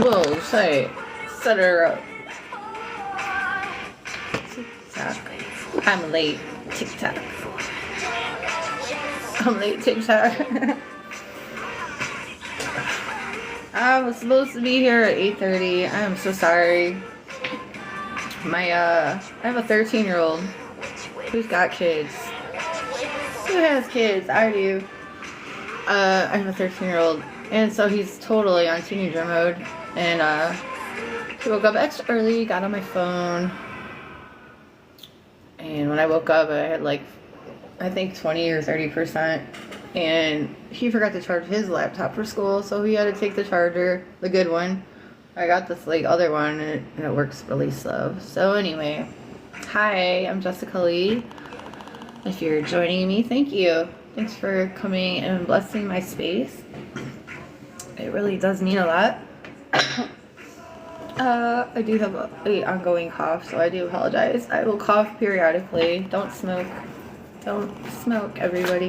Whoa, set her up. TikTok. I'm late. TikTok. I'm late. TikTok. I was supposed to be here at 8:30. I am so sorry. I have a 13-year-old who's got kids. Who has kids? I do. I have a 13-year-old, and so he's totally on teenager mode. And he woke up extra early, got on my phone, and when I woke up, I had like, I think 20 or 30%. And he forgot to charge his laptop for school, so he had to take the charger, the good one. I got this like other one, and it works really slow. So anyway, hi, I'm Jessica Lee. If you're joining me, thank you. Thanks for coming and blessing my space. It really does mean a lot. I do have a ongoing cough, so I do apologize. I will cough periodically. Don't smoke. Don't smoke, everybody.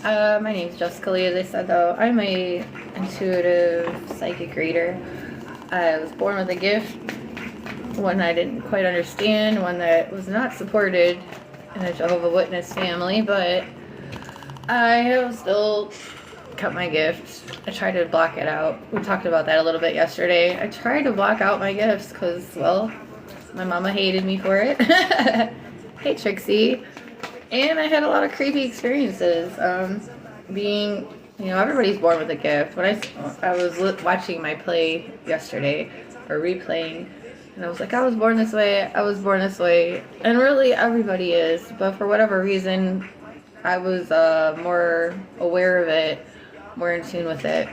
My name is Jessica Lee, as I said, though. I'm a intuitive psychic reader. I was born with a gift, one I didn't quite understand, one that was not supported in a Jehovah's Witness family, but I have still kept my gift. I tried to block it out. We talked about that a little bit yesterday. I tried to block out my gifts because, well, my mama hated me for it. Hey, Trixie. And I had a lot of creepy experiences. Being, everybody's born with a gift. When I was watching my play yesterday, or replaying, and I was like, I was born this way, I was born this way. And really, everybody is. But for whatever reason, I was more aware of it, more in tune with it.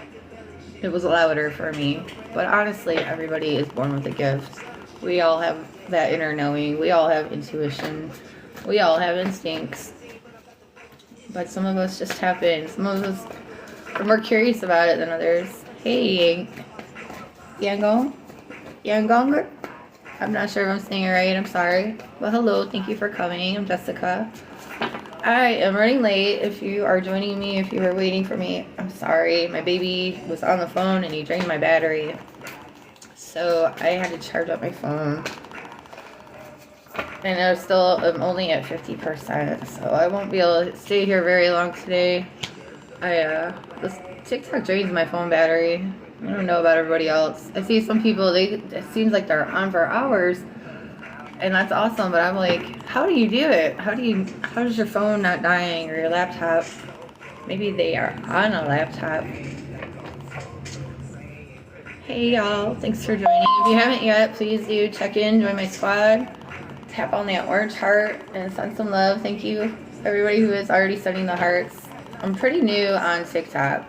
It was louder for me. But honestly, everybody is born with a gift. We all have that inner knowing. We all have intuition. We all have instincts. But some of us just tap in. Some of us are more curious about it than others. Hey, Yangon? Yangonger? I'm not sure if I'm saying it right. I'm sorry. But hello. Thank you for coming. I'm Jessica. I am running late. If you are joining me, if you were waiting for me, I'm sorry. My baby was on the phone and he drained my battery. So I had to charge up my phone. And I'm only at 50%, so I won't be able to stay here very long today. This TikTok drains my phone battery. I don't know about everybody else. I see some people, it seems like they're on for hours, and that's awesome, but I'm like, how do you do it? How does your phone not dying, or your laptop? Maybe they are on a laptop. Hey y'all, thanks for joining. If you haven't yet, please do check in, join my squad. Tap on that orange heart and send some love. Thank you, everybody who is already sending the hearts. I'm pretty new on TikTok.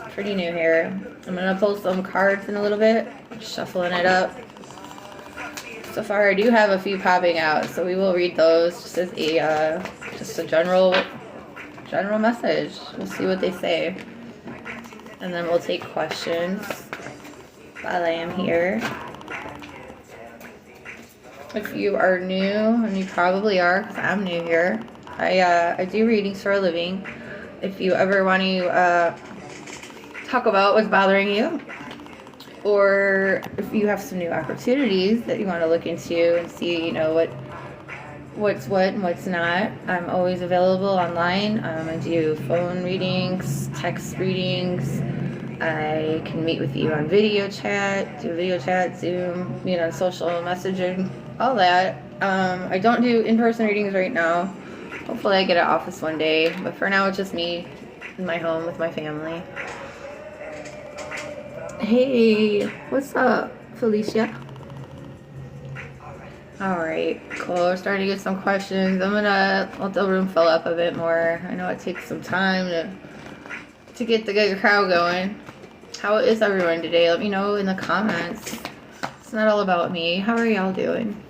Pretty new here. I'm going to pull some cards in a little bit. Shuffling it up. So far, I do have a few popping out, so we will read those just as a general message. We'll see what they say. And then we'll take questions while I am here. If you are new, and you probably are, because I'm new here, I do readings for a living. If you ever want to talk about what's bothering you, or if you have some new opportunities that you want to look into and see, what's what and what's not, I'm always available online. I do phone readings, text readings. I can meet with you on video chat, Zoom, social messaging, all that. I don't do in-person readings right now. Hopefully I get an office one day, but for now it's just me in my home with my family. Hey, what's up, Felicia? Alright, cool. We're starting to get some questions. I'm gonna let the room fill up a bit more. I know it takes some time to get the good crowd going. How is everyone today? Let me know in the comments. It's not all about me. How are y'all doing?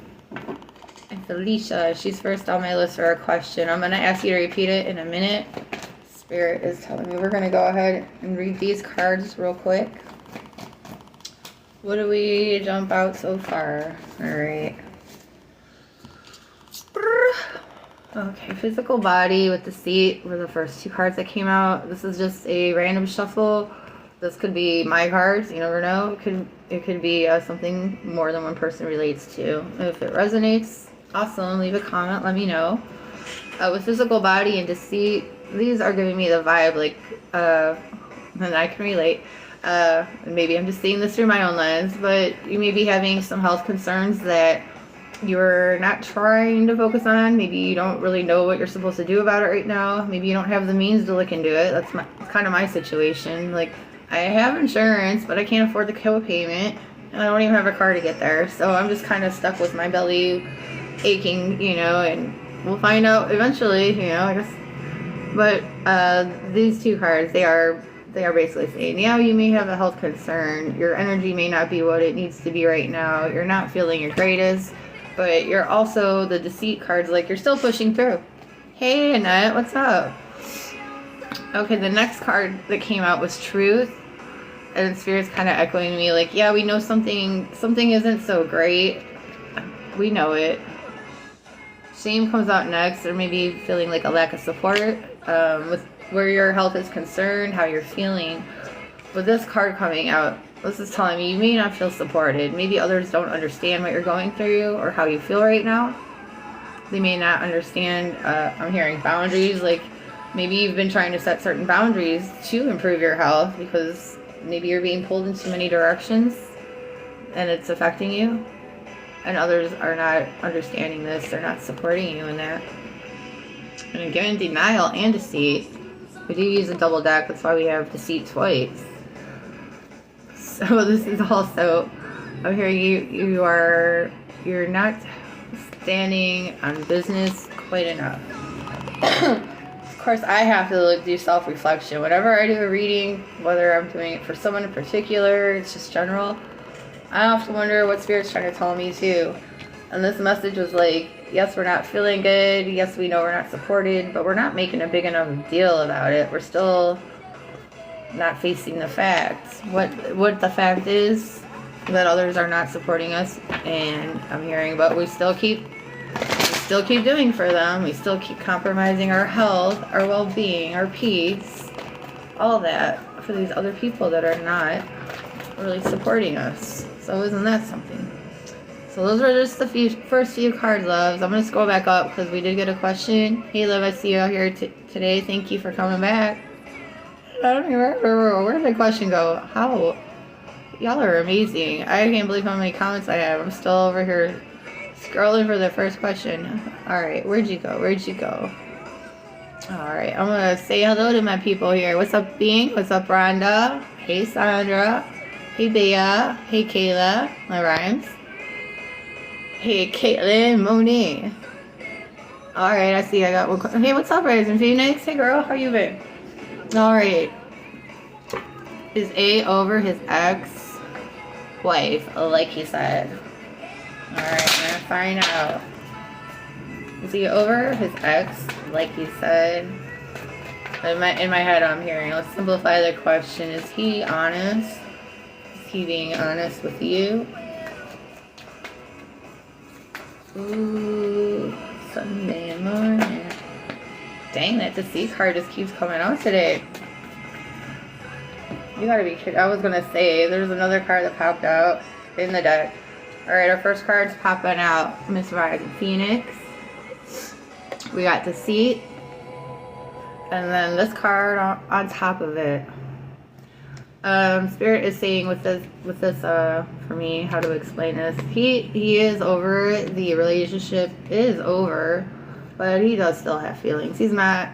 And Felicia, she's first on my list for a question. I'm going to ask you to repeat it in a minute. Spirit is telling me we're going to go ahead and read these cards real quick. What do we jump out so far? Alright. Okay, physical body with the seat were the first two cards that came out. This is just a random shuffle This could be my cards. You never know. It could be something more than one person relates to. If it resonates, awesome. Leave a comment. Let me know. With physical body and deceit, these are giving me the vibe like, and I can relate. Maybe I'm just seeing this through my own lens, but you may be having some health concerns that you're not trying to focus on. Maybe you don't really know what you're supposed to do about it right now. Maybe you don't have the means to look into it. That's kind of my situation. Like, I have insurance, but I can't afford the co-payment, and I don't even have a car to get there. So I'm just kind of stuck with my belly aching, and we'll find out eventually, I guess. But these two cards, they are basically saying, yeah, you may have a health concern. Your energy may not be what it needs to be right now. You're not feeling your greatest. But you're also, the deceit cards, like, you're still pushing through. Hey, Annette, what's up? Okay, the next card that came out was Truth. And Spirit's kind of echoing me, like, yeah, we know something isn't so great. We know it. Shame comes out next, or maybe feeling like a lack of support with where your health is concerned, how you're feeling. With this card coming out, this is telling me you may not feel supported. Maybe others don't understand what you're going through or how you feel right now. They may not understand. I'm hearing boundaries, like maybe you've been trying to set certain boundaries to improve your health because maybe you're being pulled in too many directions and it's affecting you. And others are not understanding this. They're not supporting you in that. And again, denial and deceit. We do use a double deck. That's why we have deceit twice. So this is also, I'm hearing you're not standing on business quite enough. Of course, I have to do self-reflection. Whenever I do a reading, whether I'm doing it for someone in particular, it's just general, I often wonder what Spirit's trying to tell me too. And this message was like, yes, we're not feeling good. Yes, we know we're not supported, but we're not making a big enough deal about it. We're still not facing the facts. What the fact is that others are not supporting us, and I'm hearing, but we still keep doing for them. We still keep compromising our health, our well-being, our peace, all that for these other people that are not really supporting us. So isn't that something? So those were just the first few cards, loves. I'm going to scroll back up because we did get a question. Hey, love, I see you out here today. Thank you for coming back. I don't even remember. Where did the question go? How? Y'all are amazing. I can't believe how many comments I have. I'm still over here scrolling for the first question. Alright, where'd you go? Alright, I'm going to say hello to my people here. What's up, Bing? What's up, Rhonda? Hey, Sandra. Hey, Bea. Hey, Kayla. My rhymes. Hey, Caitlin, Moni. Alright, I see I got one question. Hey, what's up, Rising Phoenix? Hey, girl, how you been? Alright. Is A over his ex-wife, like he said? Alright, I'm gonna find out. Is he over his ex, like he said? In my head, I'm hearing. Let's simplify the question. Is he honest? Is he being honest with you? Ooh, Sunday morning. Dang, that deceit card just keeps coming out today. You gotta be kidding. I was gonna say, there's another card that popped out in the deck. Alright, our first card's popping out. Miss Rising Phoenix. We got Deceit. And then this card on top of it. Spirit is saying with this, for me, how to explain this. He is over it. The relationship is over. But he does still have feelings. He's not.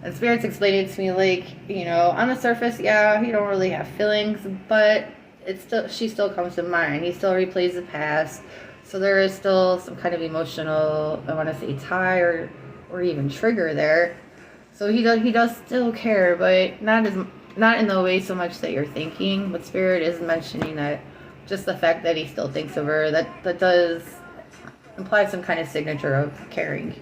And Spirit's explaining to me, like, on the surface, yeah, he don't really have feelings, but she still comes to mind. He still replays the past. So there is still some kind of emotional, I want to say, tie or even trigger there. So he does still care, but not in the way so much that you're thinking. But Spirit is mentioning that just the fact that he still thinks of her, that does imply some kind of signature of caring.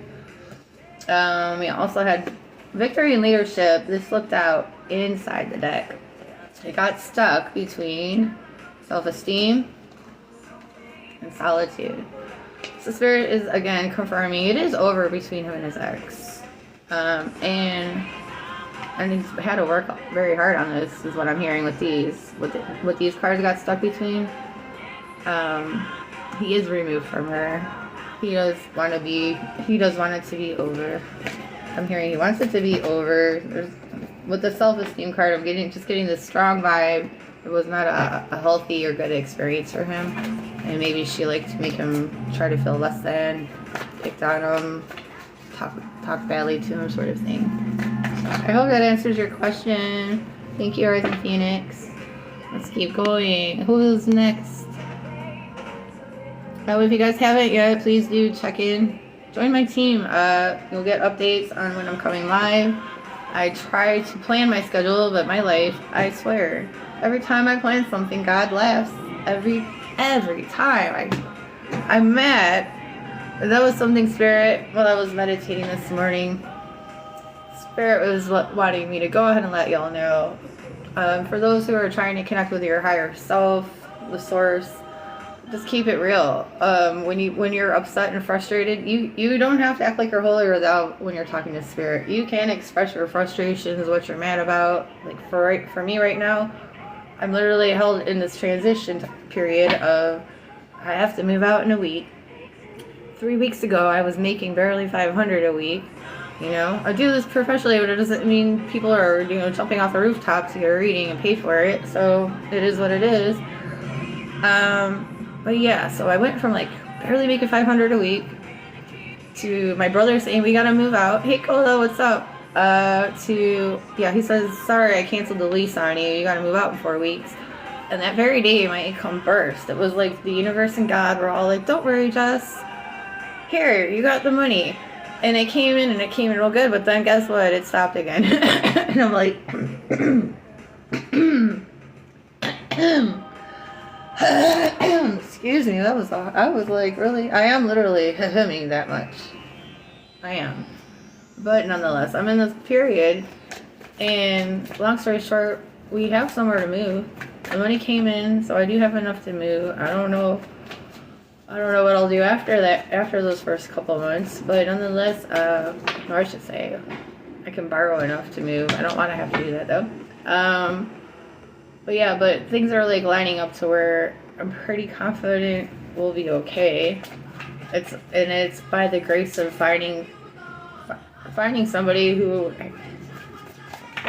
We also had Victory and Leadership. This flipped out inside the deck. It got stuck between self-esteem and solitude. So Spirit is again confirming it is over between him and his ex. And and he's had to work very hard on this, is what I'm hearing with these. What these cards got stuck between. He is removed from her. He does want it to be over. I'm hearing he wants it to be over. With the self-esteem card, I'm getting this strong vibe. It was not a healthy or good experience for him. And maybe she liked to make him try to feel less than, picked on him, talk badly to him, sort of thing. So I hope that answers your question. Thank you, Rising Phoenix. Let's keep going. Who's next? If you guys haven't yet, please do check in. Join my team. You'll get updates on when I'm coming live. I try to plan my schedule, but my life, I swear, every time I plan something, God laughs. Every time. I'm mad. That was something Spirit, while I was meditating this morning, Spirit was wanting me to go ahead and let y'all know. For those who are trying to connect with your higher self, the source, just keep it real. When you're upset and frustrated, you don't have to act like you're holier than thou when you're talking to Spirit. You can express your frustrations, what you're mad about. Like for me right now, I'm literally held in this transition period of I have to move out in a week. 3 weeks ago, I was making barely $500 a week. I do this professionally, but it doesn't mean people are jumping off the rooftops here reading and pay for it. So it is what it is. But yeah, so I went from like barely making $500 a week to my brother saying we gotta move out. Hey Cola, what's up? He says, sorry, I canceled the lease on you. You gotta move out in 4 weeks. And that very day, my income burst. It was like the universe and God were all like, don't worry, Jess. Here, you got the money. And it came in real good, but then guess what? It stopped again. And I'm like, excuse me, I was like, really? I am literally hemming that much. I am. But nonetheless, I'm in this period, and long story short, we have somewhere to move. The money came in, so I do have enough to move. I don't know what I'll do after that, after those first couple of months, but nonetheless, or I should say, I can borrow enough to move. I don't want to have to do that though. But things are like lining up to where I'm pretty confident we'll be okay. It's by the grace of finding somebody who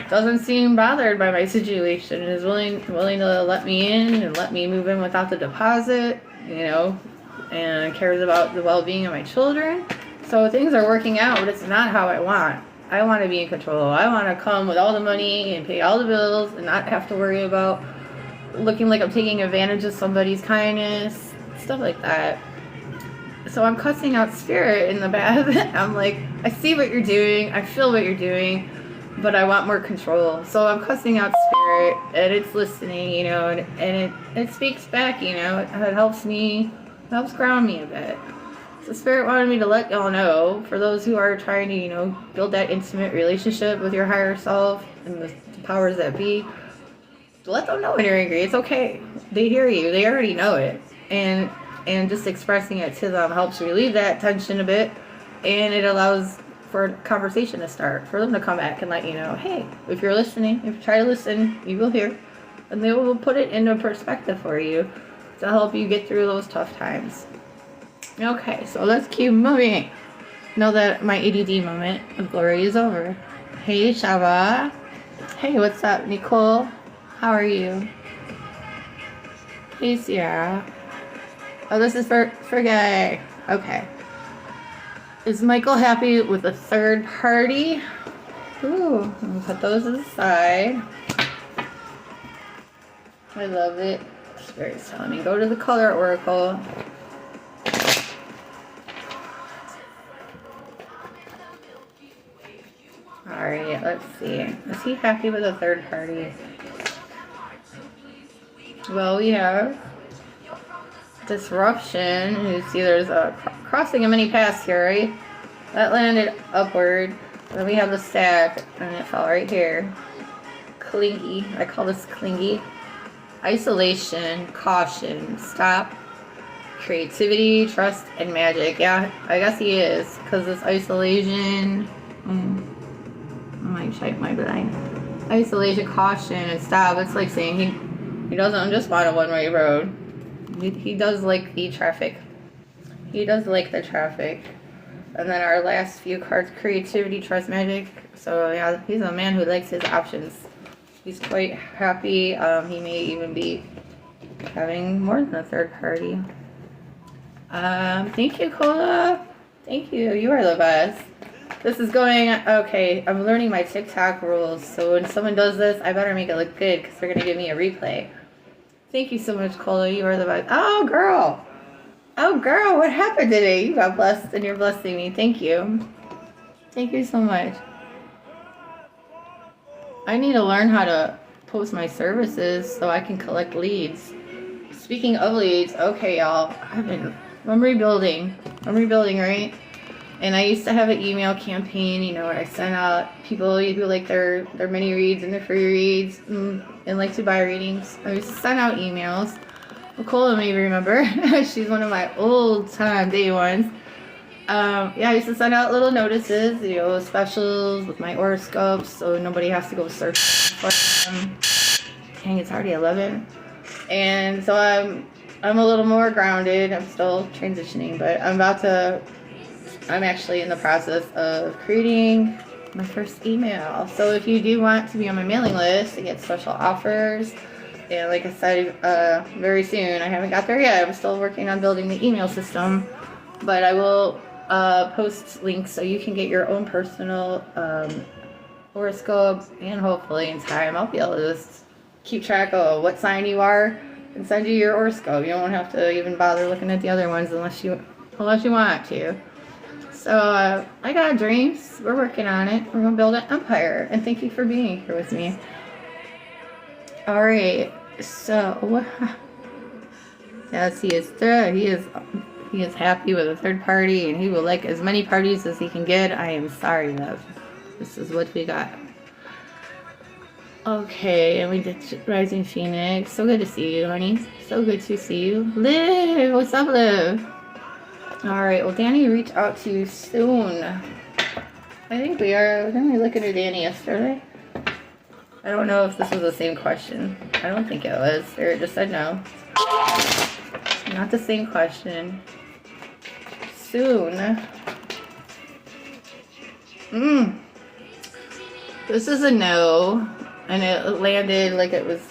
doesn't seem bothered by my situation and is willing to let me in and let me move in without the deposit, and cares about the well-being of my children. So things are working out, but it's not how I want. I want to be in control. I want to come with all the money and pay all the bills and not have to worry about looking like I'm taking advantage of somebody's kindness, stuff like that. So I'm cussing out Spirit in the bath. I'm like, I see what you're doing. I feel what you're doing, but I want more control. So I'm cussing out Spirit, and it's listening, and it speaks back, it helps ground me a bit. So Spirit wanted me to let y'all know, for those who are trying to, build that intimate relationship with your higher self and the powers that be, let them know when you're angry. It's okay. They hear you. They already know it. And just expressing it to them helps relieve that tension a bit, and it allows for a conversation to start, for them to come back and let you know, hey, if you're listening, if you try to listen, you will hear, and they will put it into perspective for you to help you get through those tough times. Okay, so let's keep moving. Know that my ADD moment of glory is over. Hey, Shava. Hey, what's up, Nicole? How are you? Hey, Sierra. Oh, this is for Gay. Okay. Is Michael happy with a third party? Ooh, I'm gonna put those aside. I love it. Spirit's telling me go to the color oracle. Alright, let's see. Is he happy with a third party? Well, we have disruption. You see there's a crossing of many paths here, right? That landed upward. Then we have the stack, and it fell right here. Clingy. I call this clingy. Isolation, caution, stop, creativity, trust, and magic. Yeah, I guess he is, because this isolation... I might check my blind. Isolation, caution, and stop. It's like saying he doesn't just want a one-way road. He does like the traffic. He does like the traffic. And then our last few cards, creativity, trust, magic. So yeah, he's a man who likes his options. He's quite happy. He may even be having more than a third party. Thank you, Cola. Thank you. You are the best. This is going, okay, I'm learning my TikTok rules. So when someone does this, I better make it look good because they're going to give me a replay. Thank you so much, Cola. You are the best. Oh, girl. Oh, girl, what happened today? You got blessed and you're blessing me. Thank you. Thank you so much. I need to learn how to post my services so I can collect leads. Speaking of leads, okay, y'all. I'm rebuilding. I'm rebuilding, right? And I used to have an email campaign, you know, where I sent out people who like their mini reads and their free reads and like to buy readings. I used to send out emails. Nicola may remember. She's one of my old time day ones. Yeah, I used to send out little notices, you know, specials with my horoscopes, so nobody has to go search for them. Dang, it's already 11. And so I'm a little more grounded. I'm still transitioning, but I'm actually in the process of creating my first email. So if you do want to be on my mailing list to get special offers, and like I said, very soon, I haven't got there yet. I'm still working on building the email system, but I will post links so you can get your own personal horoscope, and hopefully in time I'll be able to just keep track of what sign you are and send you your horoscope. You don't have to even bother looking at the other ones unless you want to. So I got dreams. We're working on it. We're gonna build an empire. And thank you for being here with me. All right. So yes, he is good. He is happy with a third party, and he will like as many parties as he can get. I am sorry, love. This is what we got. Okay, and we did Rising Phoenix. So good to see you, honey. So good to see you. Liv, what's up, Liv? Alright, well, Danny reached out to you soon. I think we are. Didn't we look into Danny yesterday? I don't know if this was the same question. I don't think it was. Or it just said no. Not the same question. Soon. This is a no. And it landed like it was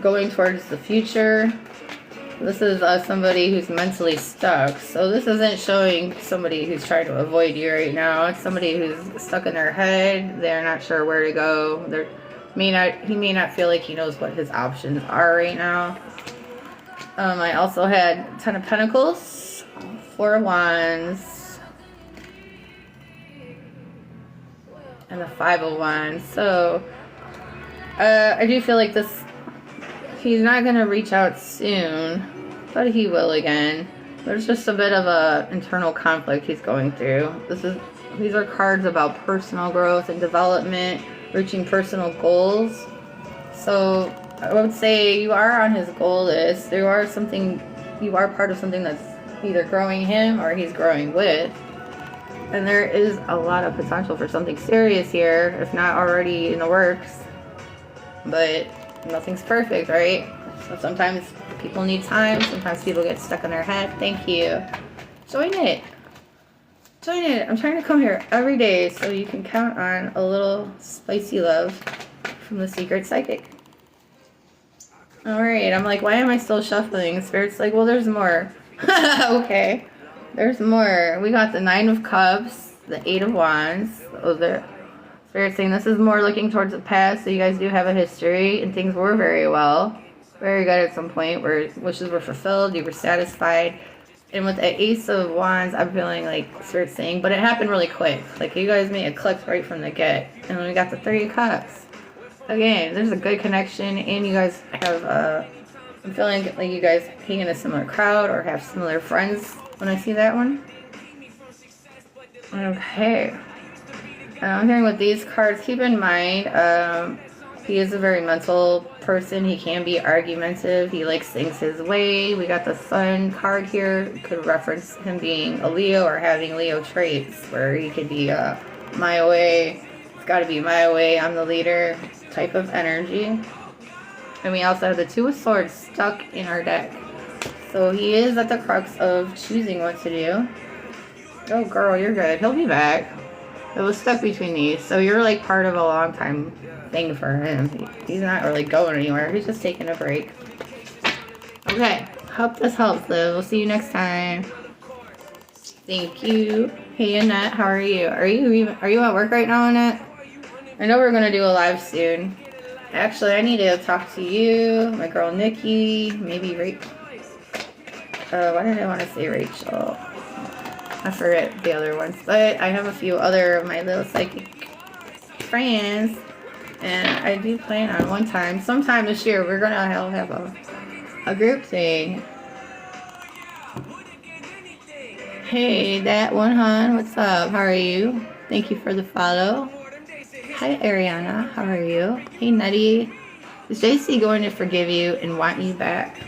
going towards the future. This is somebody who's mentally stuck. So this isn't showing somebody who's trying to avoid you right now. It's somebody who's stuck in their head. They're not sure where to go. He may not feel like he knows what his options are right now. I also had Ten of Pentacles, Four of Wands, and the Five of Wands. So I do feel like he's not going to reach out soon, but he will again. There's just a bit of a internal conflict he's going through. These are cards about personal growth and development, reaching personal goals. So I would say you are on his goal list. You are part of something that's either growing him or he's growing with. And there is a lot of potential for something serious here, if not already in the works. But nothing's perfect, right? So sometimes people need time. Sometimes people get stuck in their head. Thank you. Join it. Join it. I'm trying to come here every day so you can count on a little spicy love from the Secret Psychic. Alright, I'm like, why am I still shuffling? Spirit's like, well, there's more. Okay. There's more. We got the Nine of Cups, the Eight of Wands. Spirit's saying this is more looking towards the past, so you guys do have a history, and things were very well. Very good at some point, where wishes were fulfilled, you were satisfied. And with the Ace of Wands, I'm feeling like Spirit's saying, but it happened really quick. Like, you guys made a click right from the get. And then we got the Three of Cups. Again, there's a good connection, and you guys have, I'm feeling like you guys hang in a similar crowd or have similar friends when I see that one. Okay. I'm hearing with these cards, keep in mind, he is a very mental person. He can be argumentative. He likes things his way. We got the Sun card here. Could reference him being a Leo or having Leo traits, where he could be my way. He's got to be my way. I'm the leader type of energy. And we also have the Two of Swords stuck in our deck. So he is at the crux of choosing what to do. Oh, girl, you're good. He'll be back. It was stuck between these. So you're like part of a long time thing for him. He's not really going anywhere. He's just taking a break. Okay. Hope this helps, Liv. We'll see you next time. Thank you. Hey, Annette. How are you? Are you at work right now, Annette? I know we're going to do a live soon. Actually, I need to talk to you, my girl Nikki, maybe Rachel. Why did I want to say Rachel? I forget the other ones, but I have a few other of my little psychic friends, and I do plan on sometime this year, we're gonna have a group thing. Hey, that one, hon, what's up? How are you? Thank you for the follow. Hi, Ariana. How are you? Hey, Nettie. Is JC going to forgive you and want you back?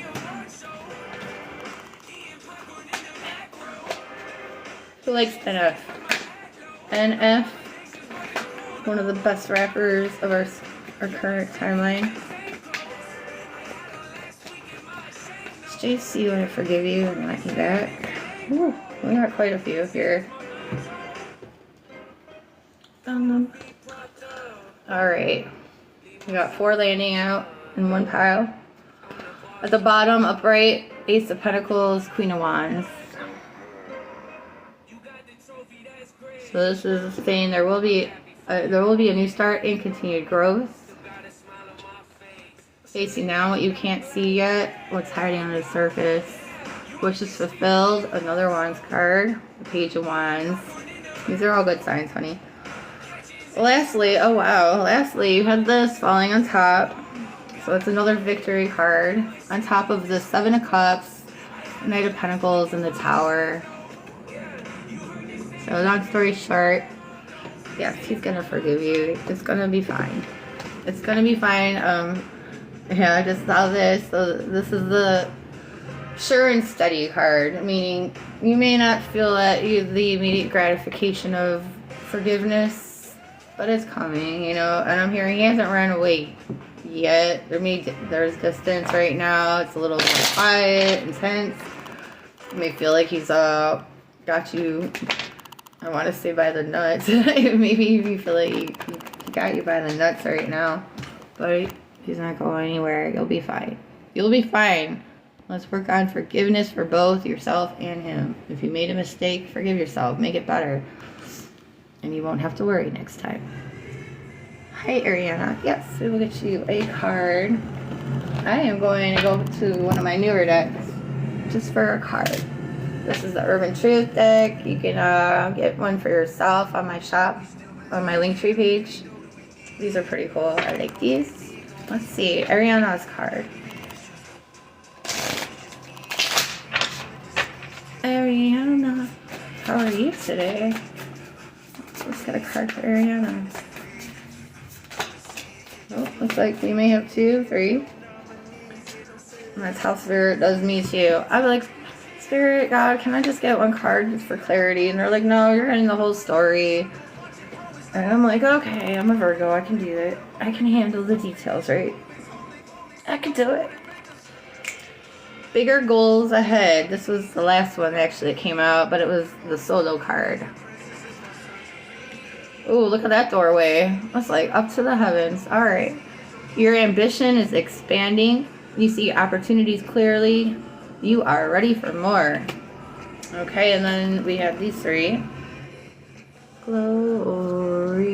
Who likes NF? NF, one of the best rappers of our current timeline. Is JC going to forgive you and want you back? Ooh, we got quite a few here. Alright, we got 4 landing out in one pile. At the bottom, upright, Ace of Pentacles, Queen of Wands. So this is saying there will be a new start and continued growth. Facing down what you can't see yet, what's hiding under the surface. Wishes fulfilled, another Wands card, the Page of Wands. These are all good signs, honey. Lastly, oh wow, lastly you had this falling on top. So it's another victory card. On top of the 7 of Cups, Knight of Pentacles, and the Tower. So long story short, yes, he's gonna forgive you. It's gonna be fine. It's gonna be fine. Yeah, I just saw this. So this is the sure and steady card, meaning you may not feel the immediate gratification of forgiveness, but it's coming, you know. And I'm hearing he hasn't run away yet. There's distance right now. It's a little more quiet, intense. You may feel like he's got you, I want to say, by the nuts. Maybe you feel like he got you by the nuts right now, but he's not going anywhere. You'll be fine. You'll be fine. Let's work on forgiveness for both yourself and him. If you made a mistake, forgive yourself. Make it better. And you won't have to worry next time. Hi, Ariana. Yes, we will get you a card. I am going to go to one of my newer decks just for a card. This is the Urban Truth deck. You can get one for yourself on my shop, on my Linktree page. These are pretty cool. I like these. Let's see. Ariana's card. Ariana, how are you today? Let's get a card for Ariana. Oh, looks like we may have 2, 3. And that's how Spirit does me too. I'm like, Spirit, God, can I just get one card just for clarity? And they're like, no, you're getting the whole story. And I'm like, okay, I'm a Virgo. I can do it. I can handle the details, right? I can do it. Bigger goals ahead. This was the last one actually that came out, but it was the solo card. Ooh, look at that doorway. That's like up to the heavens. All right. Your ambition is expanding. You see opportunities clearly. You are ready for more. Okay, and then we have these 3. Glory.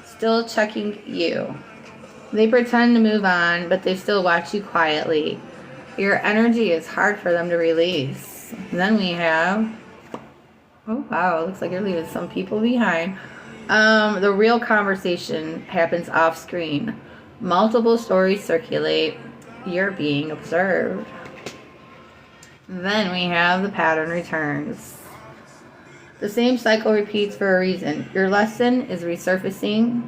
Still checking you. They pretend to move on, but they still watch you quietly. Your energy is hard for them to release. And then we have, oh wow, looks like you're leaving some people behind. The real conversation happens off screen. Multiple stories circulate. You're being observed. And then we have the pattern returns. The same cycle repeats for a reason. Your lesson is resurfacing.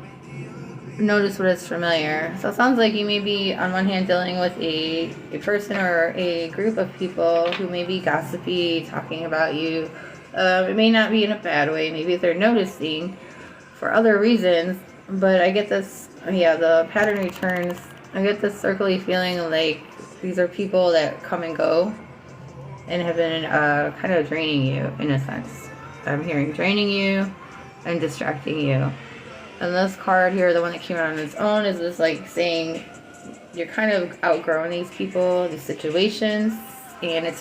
notice what is familiar. So it sounds like you may be, on one hand, dealing with a person or a group of people who may be gossipy, talking about you. It may not be in a bad way. Maybe they're noticing for other reasons. But I get this, yeah, the pattern returns. I get this circly feeling like these are people that come and go and have been kind of draining you, in a sense. I'm hearing draining you and distracting you. And this card here, the one that came out on its own, is just like saying you're kind of outgrowing these people, these situations, and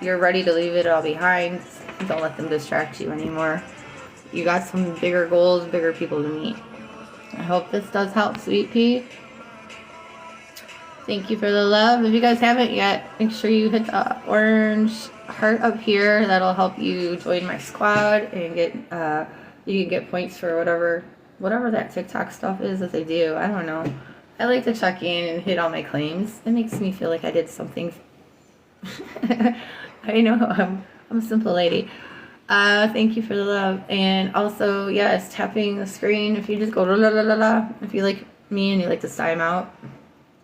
you're ready to leave it all behind. Don't let them distract you anymore. You got some bigger goals, bigger people to meet. I hope this does help, Sweet Pea. Thank you for the love. If you guys haven't yet, make sure you hit the orange heart up here. That'll help you join my squad and get you can get points for whatever that TikTok stuff is that they do. I don't know. I like to check in and hit all my claims. It makes me feel like I did something. I know, I'm a simple lady. Thank you for the love. And also, yes, tapping the screen. If you just go la la la la, if you like me and you like to sigh out,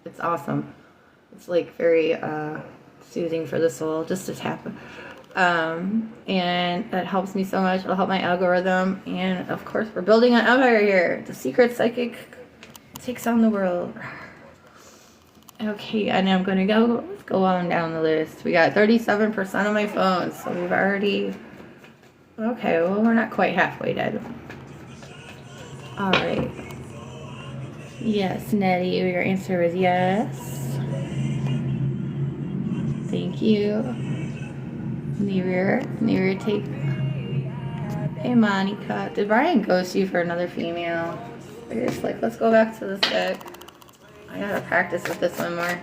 it's awesome. It's like very soothing for the soul just to tap. And that helps me so much. It'll help my algorithm. And of course, we're building an empire here. The secret psychic takes on the world. Okay, and I'm gonna let's go on down the list. We got 37% of my phones, so we've already, okay, well, we're not quite halfway dead. All right. Yes, Nettie, your answer is yes. Thank you. Near take. Hey, Monica. Did Brian ghost you for another female? Seriously, let's go back to this deck. I gotta practice with this one more.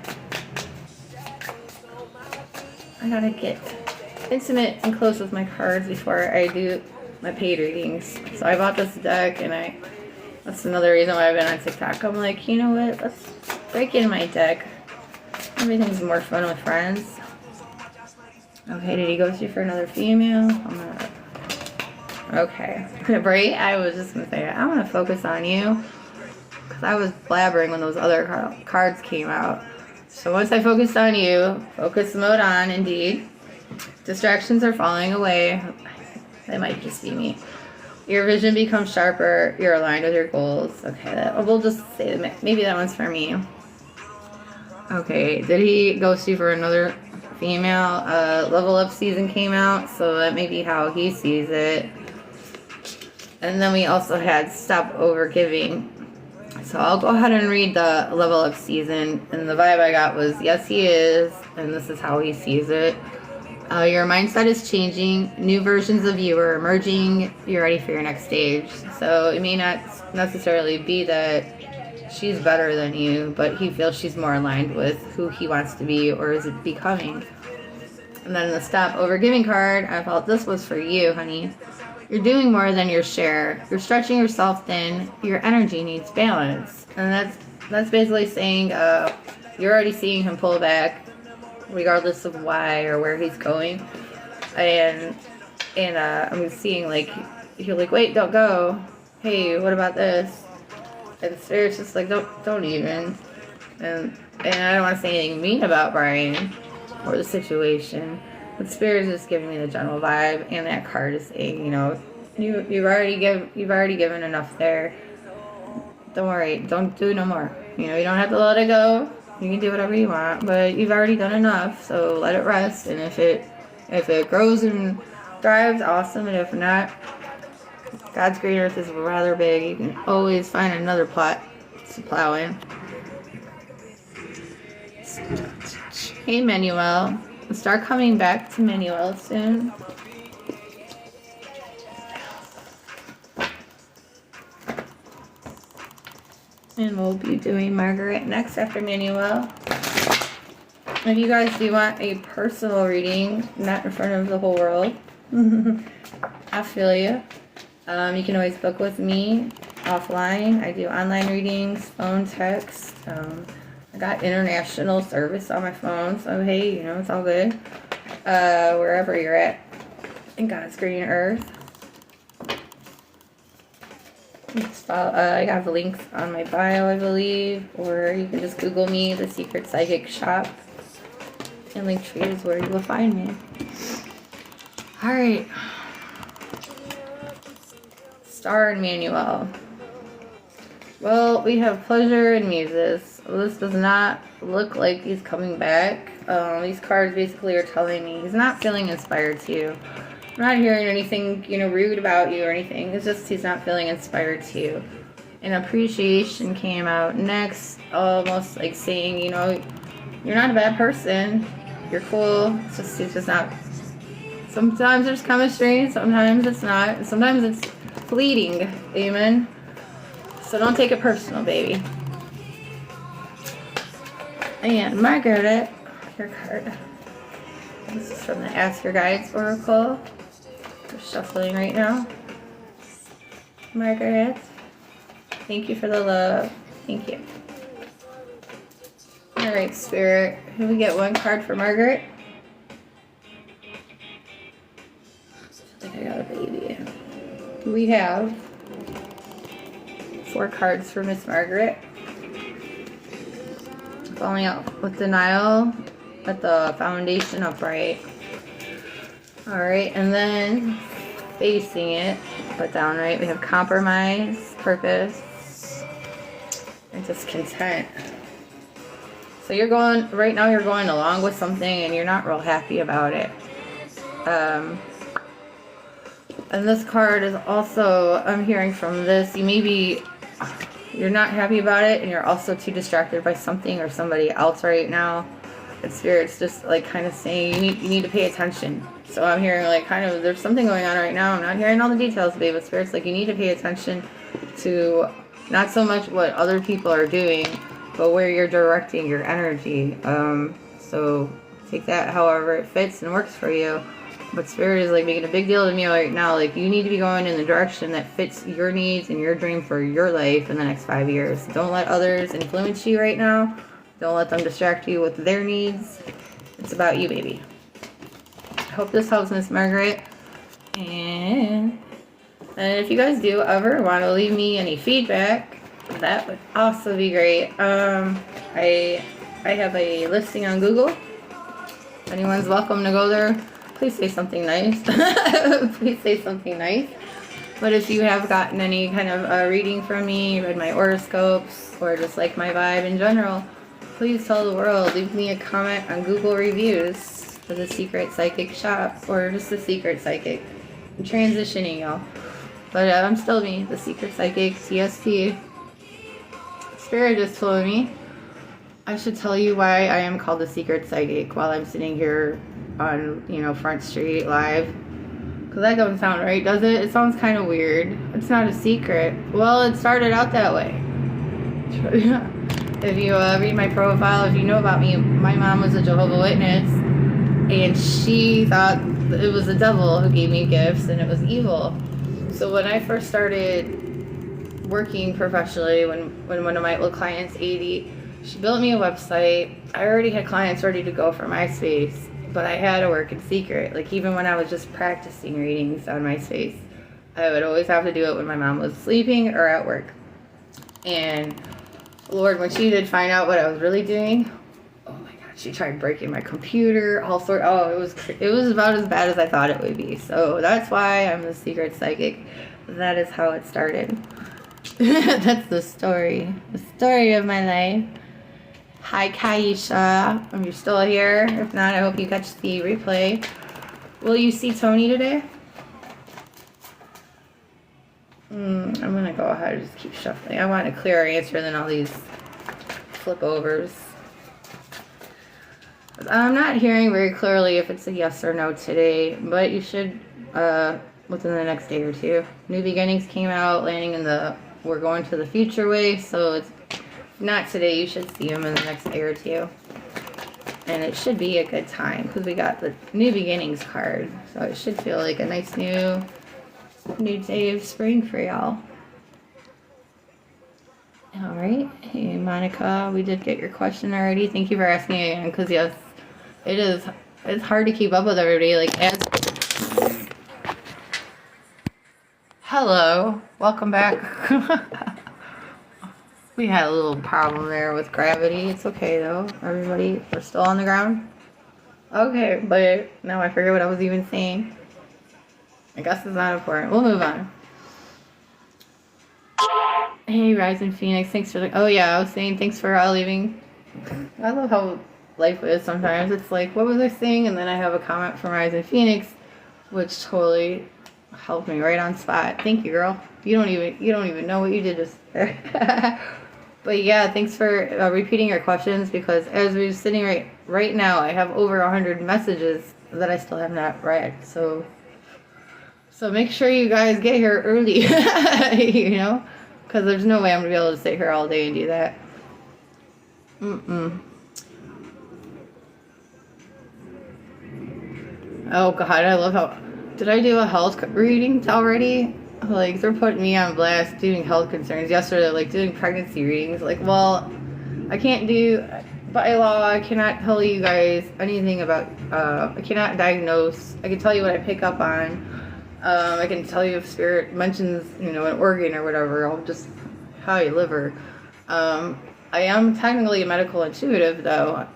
I gotta get intimate and close with my cards before I do my paid readings. So I bought this deck, and that's another reason why I've been on TikTok. I'm like, you know what? Let's break in my deck. Everything's more fun with friends. Okay, did he ghost you for another female? Okay. Bray, I was just going to say, I want to focus on you. Because I was blabbering when those other cards came out. So once I focused on you, focus mode on, indeed. Distractions are falling away. That might just be me. Your vision becomes sharper. You're aligned with your goals. Okay, we'll just say that maybe that one's for me. Okay, did he ghost you for another female? Level Up season came out, so that may be how he sees it. And then we also had Stop Overgiving. So I'll go ahead and read the Level Up season, and the vibe I got was yes, he is, and this is how he sees it. Your mindset is changing. New versions of you are emerging. You're ready for your next stage. So it may not necessarily be that she's better than you, but he feels she's more aligned with who he wants to be or is it becoming. And then the Stop Overgiving card, I felt this was for you, honey. You're doing more than your share. You're stretching yourself thin. Your energy needs balance. And that's basically saying you're already seeing him pull back regardless of why or where he's going. And I'm seeing like, you're like, wait, don't go. Hey, what about this? And Spirit's just like, don't even. And I don't want to say anything mean about Brian or the situation. But Spirit is just giving me the general vibe, and that card is saying, you know, you've already given enough there. Don't worry, don't do no more. You know, you don't have to let it go. You can do whatever you want, but you've already done enough, so let it rest. And if it grows and thrives, awesome. And if not, God's green earth is rather big. You can always find another plot to plow in. Hey, Manuel. Start coming back to Manuel soon. And we'll be doing Margaret next after Manuel. If you guys do want a personal reading, not in front of the whole world, I feel you. You can always book with me offline. I do online readings, phone, text. I got international service on my phone, so hey, you know, it's all good. Wherever you're at in God's green earth. I have the links on my bio, I believe, or you can just Google me, The Secret Psychic Shop, and Linktree is where you will find me. Alright. Star and Manuel. Well, we have Pleasure and Muses. This does not look like he's coming back. These cards basically are telling me he's not feeling inspired to you. I'm not hearing anything, rude about you or anything. It's just he's not feeling inspired to you. And Appreciation came out next, almost like saying, you're not a bad person. You're cool. It's just not. Sometimes there's chemistry, sometimes it's not. Sometimes it's fleeting. Amen. So don't take it personal, baby. And Margaret, your card. This is from the Ask Your Guides Oracle. We're shuffling right now. Margaret, thank you for the love. Thank you. Alright, Spirit. Can we get one card for Margaret? I think I got a baby. We have 4 cards for Miss Margaret. Falling out with Denial at the Foundation Upright. Alright, and then facing it, but downright, we have Compromise, Purpose, and Discontent. So right now you're going along with something and you're not real happy about it. And this card is also, I'm hearing from this, you're not happy about it and you're also too distracted by something or somebody else right now. And Spirit's just like kind of saying you need to pay attention. So I'm hearing like kind of there's something going on right now. I'm not hearing all the details, babe, but Spirit's like you need to pay attention to not so much what other people are doing, but where you're directing your energy. So take that however it fits and works for you. But Spirit is like making a big deal to me right now. Like you need to be going in the direction that fits your needs and your dream for your life in the next 5 years. Don't let others influence you right now. Don't let them distract you with their needs. It's about you, baby. I hope this helps, Miss Margaret. And if you guys do ever want to leave me any feedback, that would also be great. I have a listing on Google. If anyone's welcome to go there, please say something nice. Please say something nice. But if you have gotten any kind of reading from me, read my horoscopes, or just like my vibe in general, please tell the world. Leave me a comment on Google reviews for The Secret Psychic Shop, or just The Secret Psychic. I'm transitioning, y'all. But I'm still me, The Secret Psychic, CSP. Spirit just told me I should tell you why I am called The Secret Psychic while I'm sitting here on, Front Street live. Because that doesn't sound right, does it? It sounds kind of weird. It's not a secret. Well, it started out that way. If you read my profile, if you know about me, my mom was a Jehovah's Witness, and she thought it was the devil who gave me gifts, and it was evil. So when I first started working professionally, when one of my old clients, 80, she built me a website. I already had clients ready to go for MySpace, but I had to work in secret. Like even when I was just practicing readings on MySpace, I would always have to do it when my mom was sleeping or at work. And Lord, when she did find out what I was really doing, oh my God, she tried breaking my computer, all sort. Oh, it was about as bad as I thought it would be. So that's why I'm The Secret Psychic. That is how it started. That's the story of my life. Hi, Kaisha. You're still here. If not, I hope you catch the replay. Will you see Tony today? I'm going to go ahead and just keep shuffling. I want a clearer answer than all these flip overs. I'm not hearing very clearly if it's a yes or no today, but you should, within the next day or two. New Beginnings came out, landing in we're going to the future way, so it's not today. You should see them in the next day or two. And it should be a good time, because we got the New Beginnings card, so it should feel like a nice new day of spring for y'all. Alright, hey Monica, we did get your question already. Thank you for asking again, because yes, it's hard to keep up with everybody. Like Hello, welcome back. We had a little problem there with gravity. It's okay though. Everybody, we're still on the ground. Okay, but now I forget what I was even saying. I guess it's not important. We'll move on. Hey, Rising Phoenix, thanks for the. Oh yeah, I was saying thanks for leaving. I love how life is sometimes. It's like, what was I saying? And then I have a comment from Rising Phoenix, which totally helped me right on spot. Thank you, girl. You don't even know what you did just there. But yeah, thanks for repeating your questions, because as we're sitting right now, I have over 100 messages that I still have not read. So make sure you guys get here early, you know, because there's no way I'm gonna be able to sit here all day and do that. Oh God, I love how. Did I do a health reading already? Like, they're putting me on blast doing health concerns. Yesterday, like, doing pregnancy readings. Like, well, I can't do, by law, I cannot tell you guys anything about, I cannot diagnose. I can tell you what I pick up on. I can tell you if spirit mentions, you know, an organ or whatever. I'll just, how you liver. I am technically a medical intuitive, though.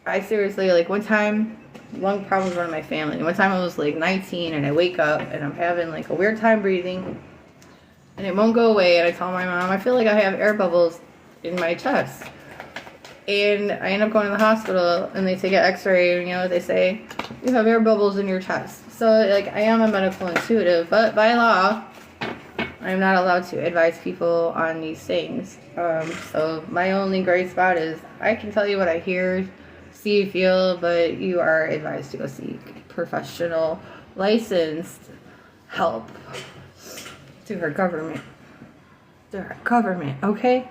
I seriously, like, one time, lung problems run in my family. One time I was like 19 and I wake up and I'm having like a weird time breathing and it won't go away, and I tell my mom I feel like I have air bubbles in my chest, and I end up going to the hospital and they take an x-ray, and you know what they say, you have air bubbles in your chest. So like, I am a medical intuitive, but by law I'm not allowed to advise people on these things. So my only great spot is I can tell you what I hear, see, feel, but you are advised to go seek professional, licensed help through our government. Okay?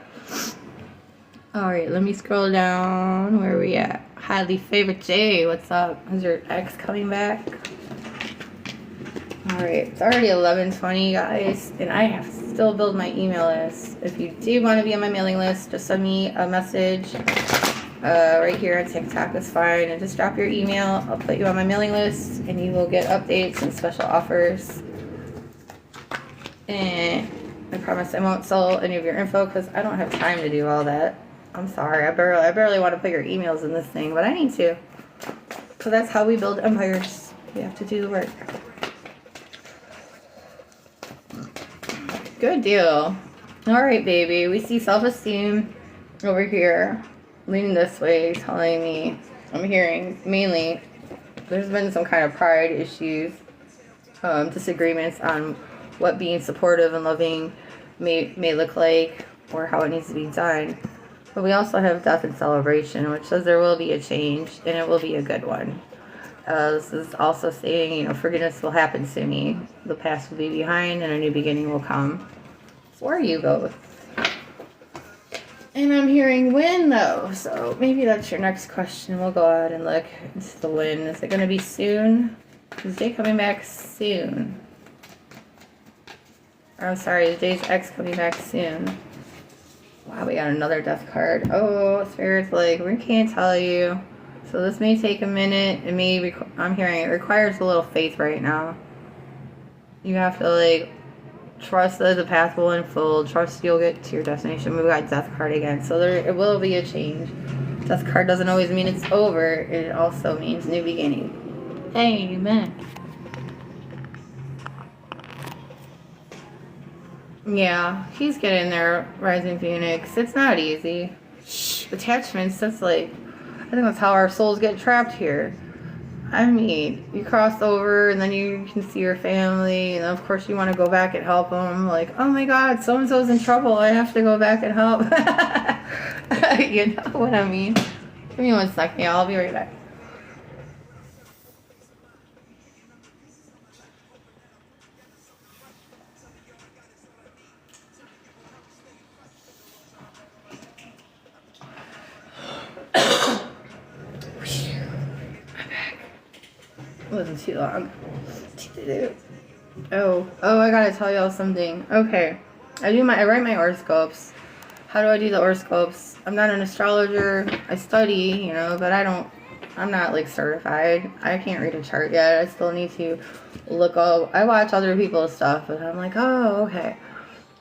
Alright, let me scroll down. Where are we at? Highly favorite Jay, what's up? Is your ex coming back? Alright, it's already 11:20, guys, and I have to still build my email list. If you do want to be on my mailing list, just send me a message. Right here on TikTok is fine, and just drop your email. I'll put you on my mailing list and you will get updates and special offers. And I promise I won't sell any of your info because I don't have time to do all that. I'm sorry, I barely want to put your emails in this thing, but I need to, so that's how we build empires. We have to do the work. Good deal. Alright, baby, we see self-esteem over here leaning this way, telling me, I'm hearing mainly there's been some kind of pride issues, disagreements on what being supportive and loving may look like, or how it needs to be done. But we also have death and celebration, which says there will be a change, and it will be a good one. This is also saying, you know, forgiveness will happen to me, the past will be behind, and a new beginning will come. So where are you both? And I'm hearing when, though, so maybe that's your next question. We'll go out and look into the when. Is it going to be soon? Is Jay coming back soon? Or, I'm sorry, is Jay's ex coming back soon? Wow, we got another death card. Oh, Spirit's like, we can't tell you. So this may take a minute. It may, I'm hearing it requires a little faith right now. You have to, like, trust that the path will unfold. Trust you'll get to your destination. We got death card again. So it will be a change. Death card doesn't always mean it's over. It also means new beginning. Amen. Yeah, he's getting there, Rising Phoenix. It's not easy. Attachments, that's like, I think that's how our souls get trapped here. I mean, you cross over and then you can see your family, and of course you want to go back and help them. Like, oh my God, so-and-so's in trouble. I have to go back and help. You know what I mean? Give me 1 second. Yeah, I'll be right back. It wasn't too long. Oh, I gotta tell y'all something. Okay, I write my horoscopes. How do I do the horoscopes? I'm not an astrologer. I study, you know, but I don't I'm not like certified. I can't read a chart yet. I still need to look up. I watch other people's stuff and I'm like, oh, okay.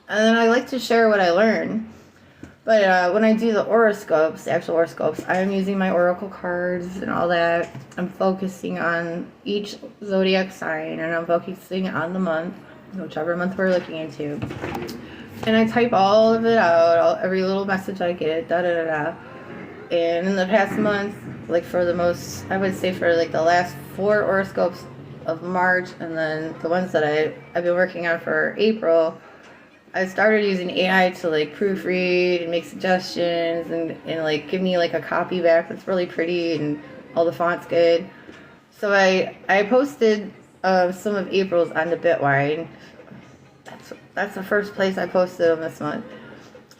And then I like to share what I learn. But when I do the horoscopes, the actual horoscopes, I'm using my oracle cards and all that. I'm focusing on each zodiac sign and I'm focusing on the month, whichever month we're looking into. And I type all of it out, every little message I get, da-da-da-da. And in the past month, like for the most, I would say for like the last 4 horoscopes of March, and then the ones that I've been working on for April, I started using AI to like proofread and make suggestions and like give me like a copy back that's really pretty and all the font's good. So I posted some of April's on the Bitwine. That's the first place I posted them this month.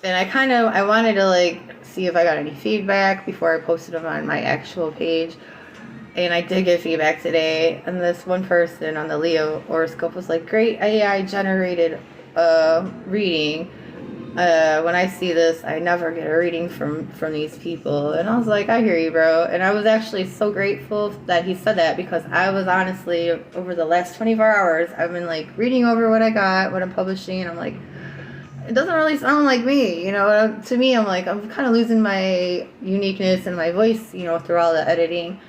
And I wanted to like see if I got any feedback before I posted them on my actual page. And I did get feedback today. And this one person on the Leo horoscope was like, great AI generated reading. When I see this, I never get a reading from these people. And I was like, I hear you, bro. And I was actually so grateful that he said that, because I was honestly, over the last 24 hours, I've been like reading over what I got, what I'm publishing, and I'm like, it doesn't really sound like me, you know. To me, I'm like, I'm kind of losing my uniqueness and my voice, you know, through all the editing.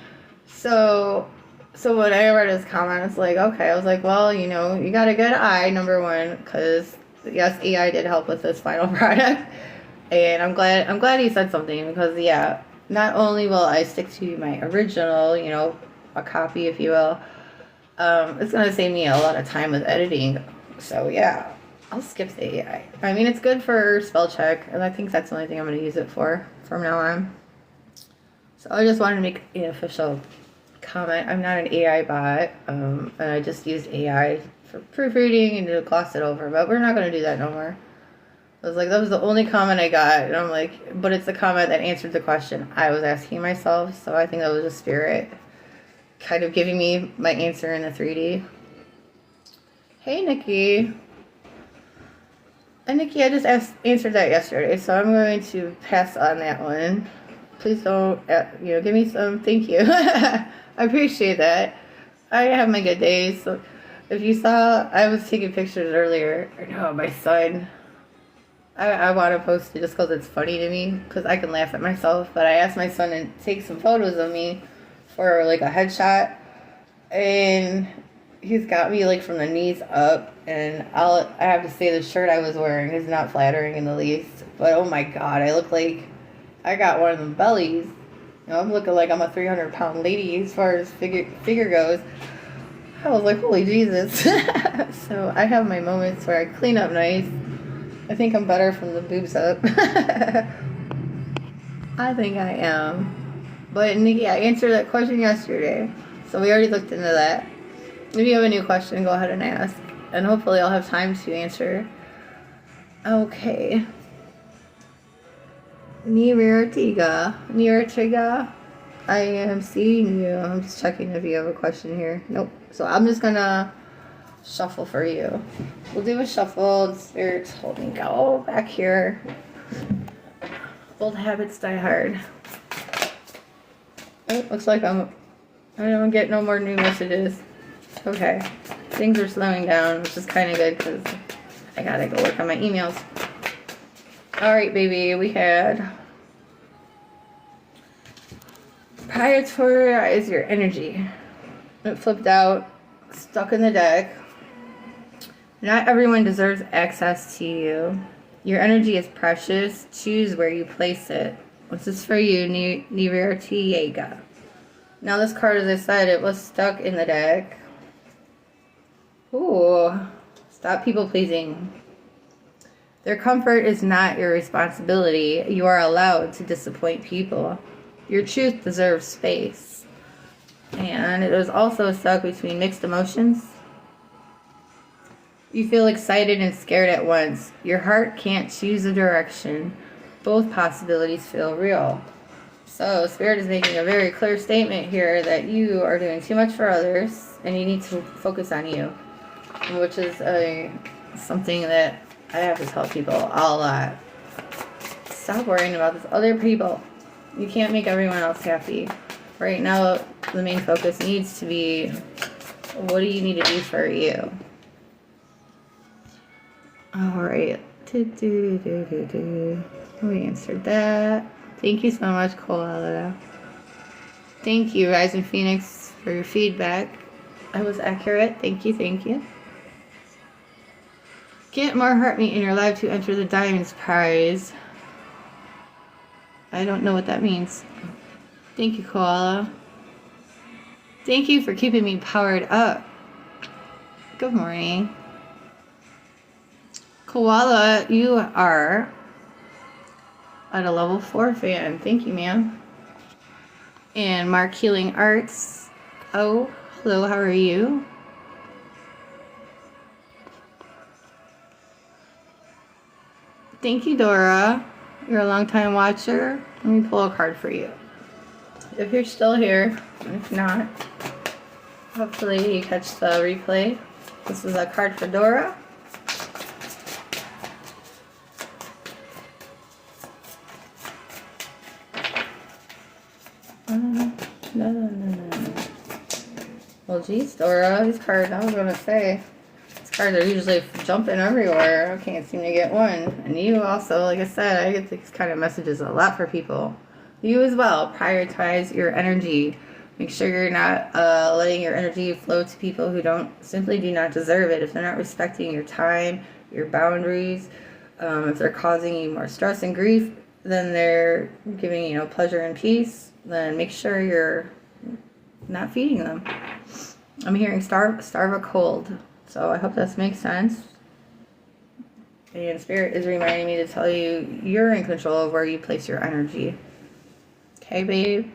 So when I read his comment, it's like, okay, I was like, well, you know, you got a good eye, number one, because yes, AI did help with this final product, and I'm glad he said something, because yeah, not only will I stick to my original, you know, a copy, if you will, it's gonna save me a lot of time with editing. So yeah, I'll skip the AI. I mean, it's good for spell check, and I think that's the only thing I'm gonna use it for from now on. So I just wanted to make an official comment. I'm not an AI bot, and I just used AI for proofreading and to gloss it over, but we're not going to do that no more. I was like, that was the only comment I got, and I'm like, but it's the comment that answered the question I was asking myself, so I think that was a spirit kind of giving me my answer in the 3D. Hey, Nikki. And Nikki, I just answered that yesterday, so I'm going to pass on that one. Please don't, you know, give me some thank you. I appreciate that. I have my good days. So if you saw, I was taking pictures earlier. No, my son. I want to post it just because it's funny to me, because I can laugh at myself. But I asked my son to take some photos of me for like a headshot, and he's got me like from the knees up. And I have to say, the shirt I was wearing is not flattering in the least. But oh my god, I look like I got one of them bellies. You know, I'm looking like I'm a 300-pound lady as far as figure goes. I was like, holy Jesus. So I have my moments where I clean up nice. I think I'm better from the boobs up. I think I am. But Nikki, I answered that question yesterday, so we already looked into that. If you have a new question, go ahead and ask, and hopefully I'll have time to answer. Okay. Nirtiga, I am seeing you. I'm just checking if you have a question here. Nope. So I'm just gonna shuffle for you. We'll do a shuffle. Spirits, hold me go back here. Old habits die hard. Oh, looks like I don't get no more new messages. Okay. Things are slowing down, which is kind of good because I gotta go work on my emails. Alright, baby, we had prioritize your energy. It flipped out, stuck in the deck. Not everyone deserves access to you. Your energy is precious. Choose where you place it. This is for you, Nirtiega. Now this card, as I said, it was stuck in the deck. Ooh, stop people pleasing. Their comfort is not your responsibility. You are allowed to disappoint people. Your truth deserves space. And it was also stuck between mixed emotions. You feel excited and scared at once. Your heart can't choose a direction. Both possibilities feel real. So Spirit is making a very clear statement here that you are doing too much for others and you need to focus on you, which is something that I have to tell people a lot. Stop worrying about this other people. You can't make everyone else happy. right now the main focus needs to be, what do you need to do for you? Alright. We answered that. Thank you so much, Koala. Thank you, Rising Phoenix, for your feedback. I was accurate. Thank you, thank you. Get more heart meat in your life to enter the Diamonds prize. I don't know what that means. Thank you, Koala. Thank you for keeping me powered up. Good morning. Koala, you are at a level 4 fan. Thank you, ma'am. And Mark Healing Arts. Oh, hello, how are you? Thank you, Dora. You're a long-time watcher. Let me pull a card for you. If you're still here, if not, hopefully you catch the replay. This is a card for Dora. No. Well, geez, Dora, these cards, I was going to say, these cards are usually jumping everywhere. I can't seem to get one. And you also, like I said, I get these kind of messages a lot for people. You as well, prioritize your energy. Make sure you're not letting your energy flow to people who simply do not deserve it. If they're not respecting your time, your boundaries, if they're causing you more stress and grief than they're giving pleasure and peace, then make sure you're not feeding them. I'm hearing starve a cold, so I hope this makes sense. And Spirit is reminding me to tell you you're in control of where you place your energy. Okay, babe?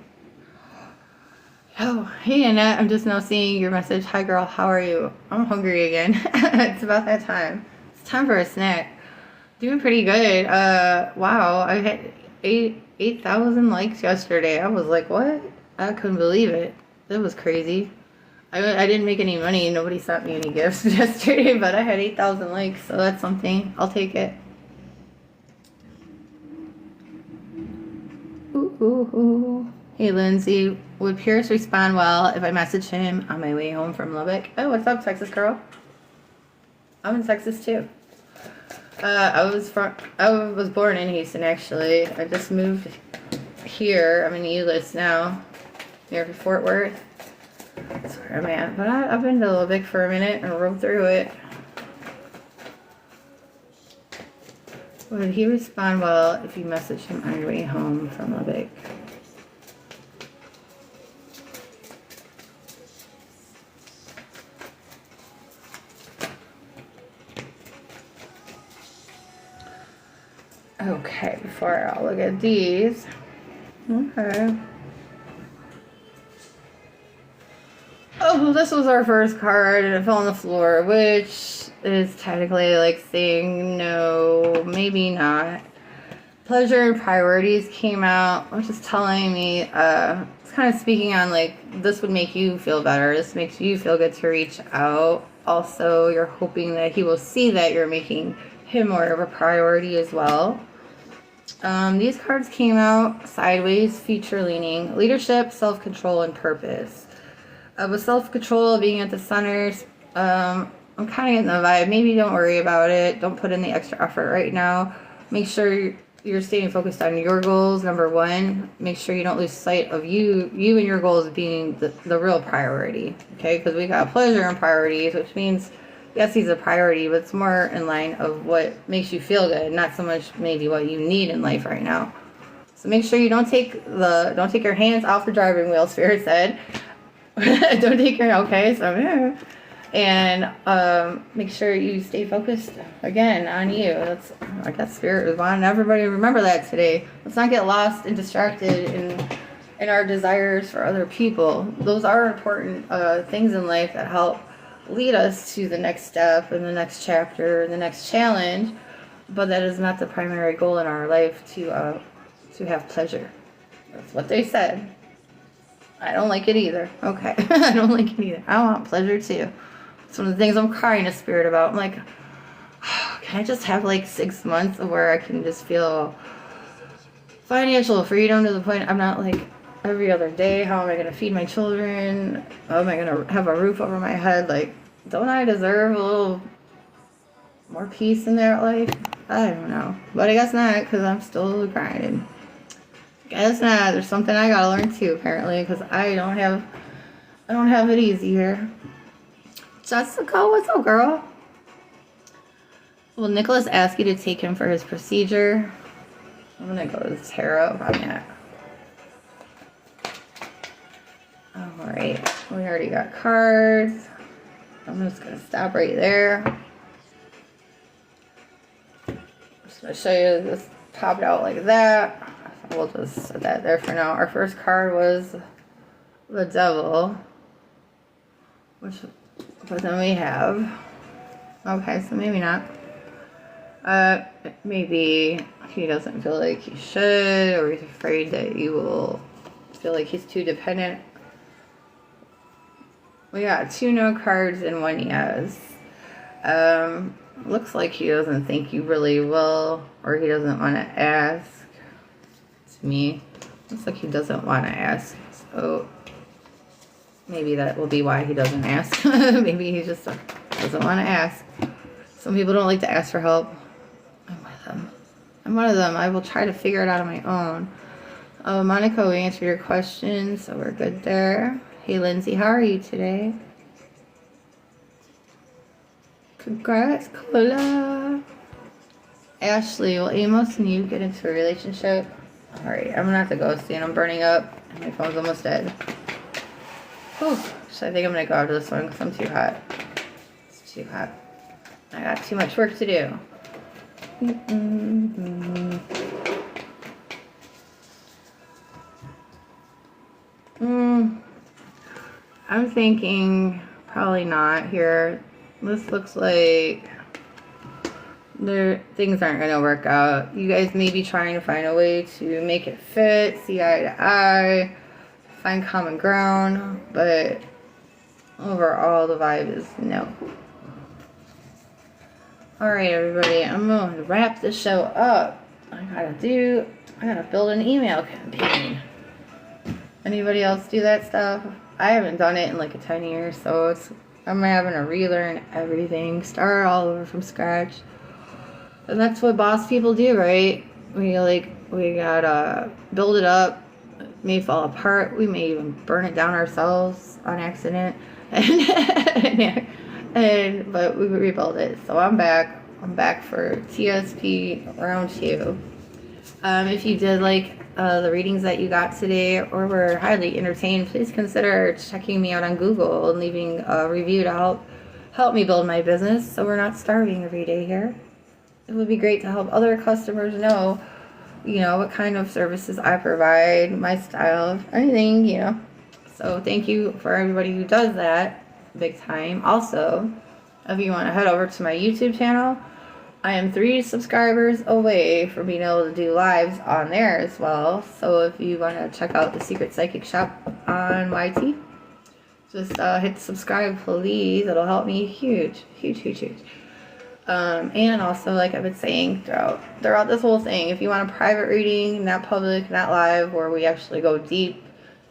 Oh, hey Annette, I'm just now seeing your message. Hi girl, how are you? I'm hungry again. It's about that time. It's time for a snack. Doing pretty good. Wow, I had 8,000 likes yesterday. I was like, what? I couldn't believe it. It was crazy. I didn't make any money. Nobody sent me any gifts yesterday, but I had 8,000 likes, so that's something. I'll take it. Ooh. Hey, Lindsay. Would Pierce respond well if I message him on my way home from Lubbock? Oh, what's up, Texas girl? I'm in Texas, too. I was born in Houston, actually. I just moved here. I'm in Euless now, near Fort Worth. That's where I'm at. But I've been to Lubbock for a minute and rode through it. Would he respond well if you message him on your way home from Lubbock? Okay, before I look at these. Okay. Oh, this was our first card and it fell on the floor, which is technically like saying no, maybe not. Pleasure and priorities came out, which is telling me, it's kind of speaking on like, this would make you feel better. This makes you feel good to reach out. Also, you're hoping that he will see that you're making him more of a priority as well. These cards came out sideways, future leaning, leadership, self-control, and purpose. With self-control being at the center, I'm kind of getting the vibe. Maybe don't worry about it. Don't put in the extra effort right now. Make sure you're staying focused on your goals, number one. Make sure you don't lose sight of you and your goals being the real priority. Okay, because we got pleasure and priorities, which means yes, he's a priority, but it's more in line of what makes you feel good, not so much maybe what you need in life right now. So make sure you don't take your hands off the driving wheel, Spirit said. Don't take your, okay, so yeah. And make sure you stay focused again on you. That's, I guess Spirit is wanting everybody to remember that today. Let's not get lost and distracted in our desires for other people. Those are important things in life that help lead us to the next step and the next chapter and the next challenge, but that is not the primary goal in our life to have pleasure. That's what they said. I don't like it either. Okay. I don't like it either. I want pleasure too. It's one of the things I'm crying to Spirit about. I'm like, oh, can I just have like 6 months of where I can just feel financial freedom to the point I'm not like every other day. How am I going to feed my children? How am I going to have a roof over my head? Like, don't I deserve a little more peace in their life? I don't know. But I guess not, because I'm still grinding. Guess not. There's something I gotta learn too, apparently, because I don't have it easy here. Jessica, what's up, girl? Will Nicholas ask you to take him for his procedure? I'm gonna go to the tarot on that. Alright, we already got cards. I'm just gonna stop right there. I'm just gonna show you this popped out like that. We'll just set that there for now. Our first card was the Devil, but then we have, okay, so maybe not. Maybe he doesn't feel like he should, or he's afraid that you will feel like he's too dependent. We got 2 no cards and 1 yes. Looks like he doesn't think you really will, or he doesn't want to ask. To me, looks like he doesn't want to ask, so maybe that will be why he doesn't ask. Maybe he just doesn't want to ask. Some people don't like to ask for help. I'm one of them. I will try to figure it out on my own. Monica, we answered your question, so we're good there. Hey, Lindsay, how are you today? Congrats, Cola. Ashley, will Amos and you get into a relationship? Alright, I'm gonna have to go soon. I'm burning up, and my phone's almost dead. Whew. So I think I'm gonna go after this one because I'm too hot. It's too hot. I got too much work to do. I'm thinking probably not here. This looks like things aren't going to work out. You guys may be trying to find a way to make it fit, see eye to eye, find common ground, but overall the vibe is no. Alright, everybody, I'm going to wrap this show up. I gotta build an email campaign. Anybody else do that stuff? I haven't done it in like 10 years, so I'm having to relearn everything, start all over from scratch. And that's what boss people do, right? We gotta build it up. It may fall apart. We may even burn it down ourselves on accident. But we rebuild it. So I'm back. I'm back for TSP round 2. If you did like the readings that you got today or were highly entertained, please consider checking me out on Google and leaving a review to help me build my business so we're not starving every day here. It would be great to help other customers know, what kind of services I provide, my style, anything, So thank you for everybody who does that, big time. Also, if you want to head over to my YouTube channel, I am 3 subscribers away from being able to do lives on there as well. So if you want to check out the Secret Psychic Shop on YT, just hit subscribe, please. It'll help me huge. And also, like I've been saying throughout this whole thing, if you want a private reading, not public, not live, where we actually go deep,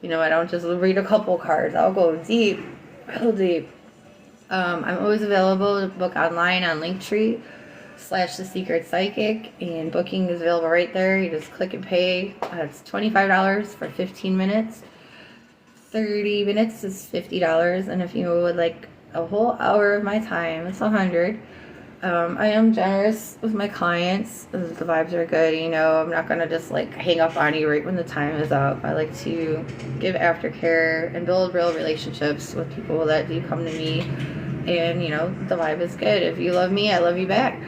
I don't just read a couple cards. I'll go deep, real deep. I'm always available to book online on Linktree/The Secret Psychic, and booking is available right there. You just click and pay. It's $25 for 15 minutes. 30 minutes is $50, and if you would like a whole hour of my time, it's $100. I am generous with my clients. The vibes are good, I'm not gonna just like hang up on you right when the time is up. I like to give aftercare and build real relationships with people that do come to me, and the vibe is good. If you love me, I love you back.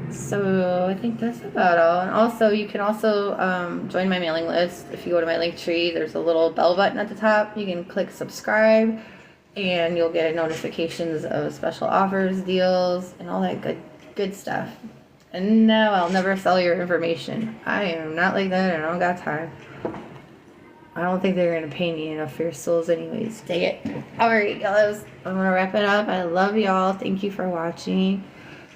So I think that's about all. And also, you can also join my mailing list. If you go to my Linktree, there's a little bell button at the top. You can click subscribe, and you'll get notifications of special offers, deals, and all that good stuff. And no, I'll never sell your information. I am not like that, and I don't got time. I don't think they're going to pay me enough for your souls anyways. Dang it. Alright, guys. I'm going to wrap it up. I love y'all. Thank you for watching.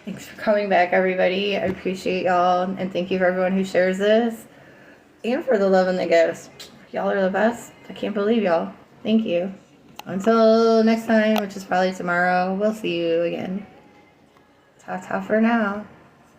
Thanks for coming back, everybody. I appreciate y'all. And thank you for everyone who shares this. and for the love and the gifts. Y'all are the best. I can't believe y'all. Thank you. Until next time, which is probably tomorrow, we'll see you again. Ta-ta for now.